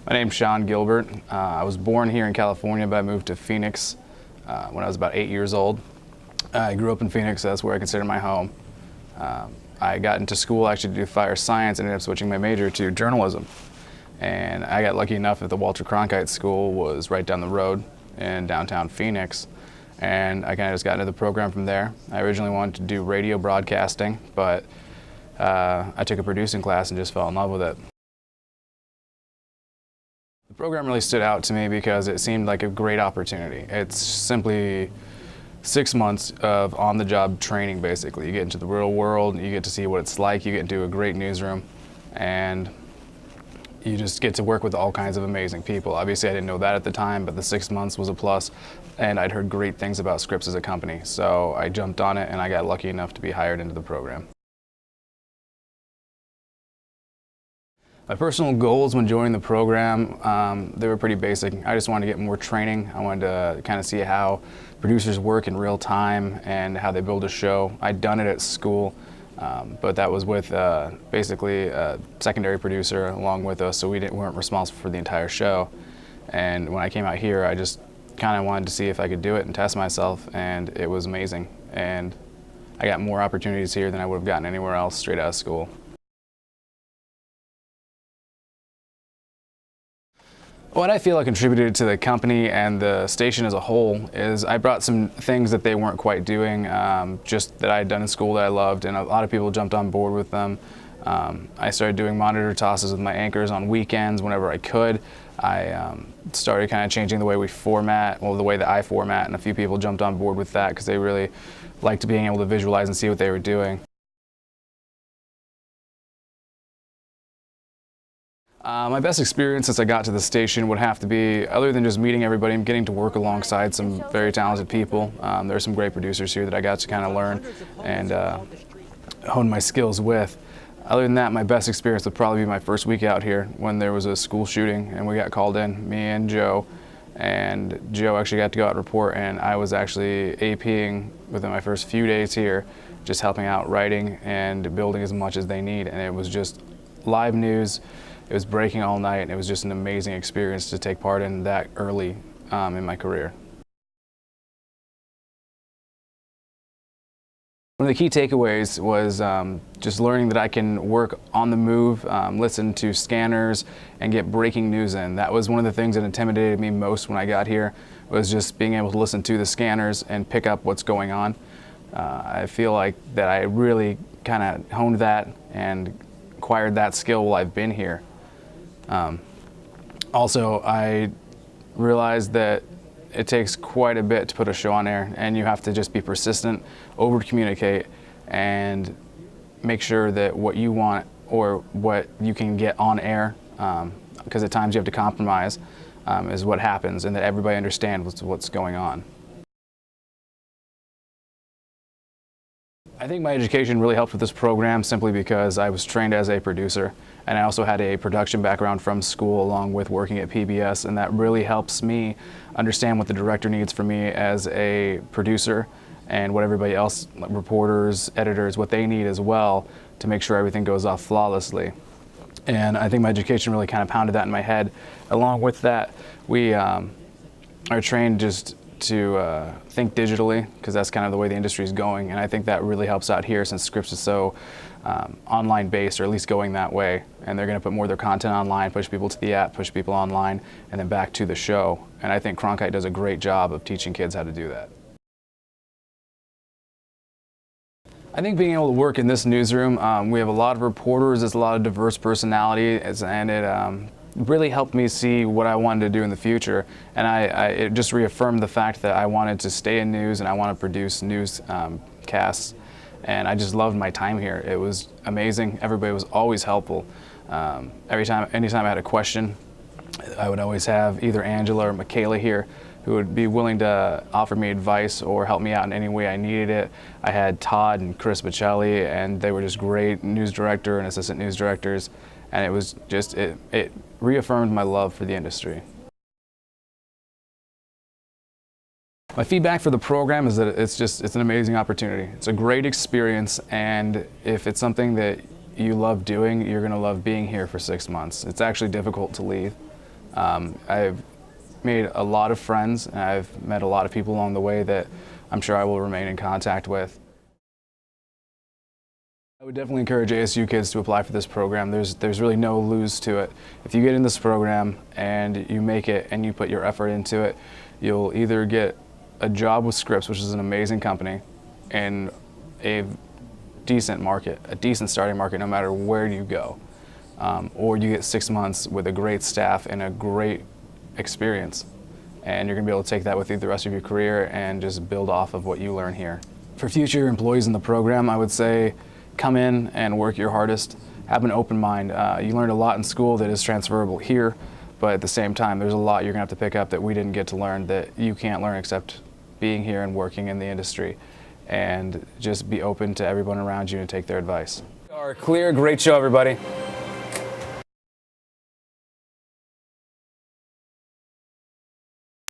My name's Shawn Gilbert. I was born here in California, but I moved to Phoenix when I was about 8 years old. I grew up in Phoenix, so that's where I consider my home. I got into school actually to do fire science and ended up switching my major to journalism. And I got lucky enough that the Walter Cronkite School was right down the road in downtown Phoenix. And I kind of just got into the program from there. I originally wanted to do radio broadcasting, but I took a producing class and just fell in love with it. The program really stood out to me because it seemed like a great opportunity. It's simply 6 months of on-the-job training, basically. You get into the real world, you get to see what it's like, you get into a great newsroom, and you just get to work with all kinds of amazing people. Obviously, I didn't know that at the time, but the 6 months was a plus, and I'd heard great things about Scripps as a company. So I jumped on it, and I got lucky enough to be hired into the program. My personal goals when joining the program, they were pretty basic. I just wanted to get more training. I wanted to kind of see how producers work in real time and how they build a show. I'd done it at school, but that was with basically a secondary producer along with us, so we weren't responsible for the entire show. And when I came out here, I just kind of wanted to see if I could do it and test myself, and it was amazing. And I got more opportunities here than I would have gotten anywhere else straight out of school. What I feel I contributed to the company and the station as a whole is I brought some things that they weren't quite doing, just that I had done in school that I loved, and a lot of people jumped on board with them. I started doing monitor tosses with my anchors on weekends whenever I could. I started kind of changing the way we format, well, the way that I format, and a few people jumped on board with that because they really liked being able to visualize and see what they were doing. My best experience since I got to the station would have to be, other than just meeting everybody and getting to work alongside some very talented people. There are some great producers here that I got to kind of learn and hone my skills with. Other than that, my best experience would probably be my first week out here when there was a school shooting and we got called in, me and Joe. And Joe actually got to go out and report, and I was actually APing within my first few days here, just helping out writing and building as much as they need. And it was just live news. It was breaking all night, and it was just an amazing experience to take part in that early in my career. One of the key takeaways was just learning that I can work on the move, listen to scanners, and get breaking news in. That was one of the things that intimidated me most when I got here, was just being able to listen to the scanners and pick up what's going on. I feel like that I really kind of honed that and acquired that skill while I've been here. Also, I realized that it takes quite a bit to put a show on air, and you have to just be persistent, over-communicate, and make sure that what you want or what you can get on air, because at times you have to compromise, is what happens, and that everybody understands what's going on. I think my education really helped with this program simply because I was trained as a producer, and I also had a production background from school along with working at PBS, and that really helps me understand what the director needs from me as a producer and what everybody else, like reporters, editors, what they need as well to make sure everything goes off flawlessly. And I think my education really kind of pounded that in my head. Along with that, we are trained just to think digitally, because that's kind of the way the industry is going, and I think that really helps out here since Scripps is so online based, or at least going that way, and they're going to put more of their content online, push people to the app, push people online, and then back to the show. And I think Cronkite does a great job of teaching kids how to do that. I think being able to work in this newsroom, we have a lot of reporters, there's a lot of diverse personalities, and it really helped me see what I wanted to do in the future, and it just reaffirmed the fact that I wanted to stay in news and I want to produce news casts, and I just loved my time here. It was amazing. Everybody was always helpful. Anytime I had a question, I would always have either Angela or Michaela here who would be willing to offer me advice or help me out in any way I needed it. I had Todd and Chris Bocelli, and they were just great news director and assistant news directors. And it was just, it reaffirmed my love for the industry. My feedback for the program is that it's an amazing opportunity. It's a great experience, and if it's something that you love doing, you're going to love being here for 6 months. It's actually difficult to leave, I've made a lot of friends, and I've met a lot of people along the way that I'm sure I will remain in contact with. I would definitely encourage ASU kids to apply for this program. There's really no lose to it. If you get in this program and you make it and you put your effort into it, you'll either get a job with Scripps, which is an amazing company, in a decent market, a decent starting market no matter where you go. Or you get 6 months with a great staff and a great experience. And you're going to be able to take that with you the rest of your career and just build off of what you learn here. For future employees in the program, I would say come in and work your hardest. Have an open mind. You learned a lot in school that is transferable here, but at the same time, there's a lot you're going to have to pick up that we didn't get to learn, that you can't learn except being here and working in the industry. And just be open to everyone around you and take their advice. Clear, great show, everybody.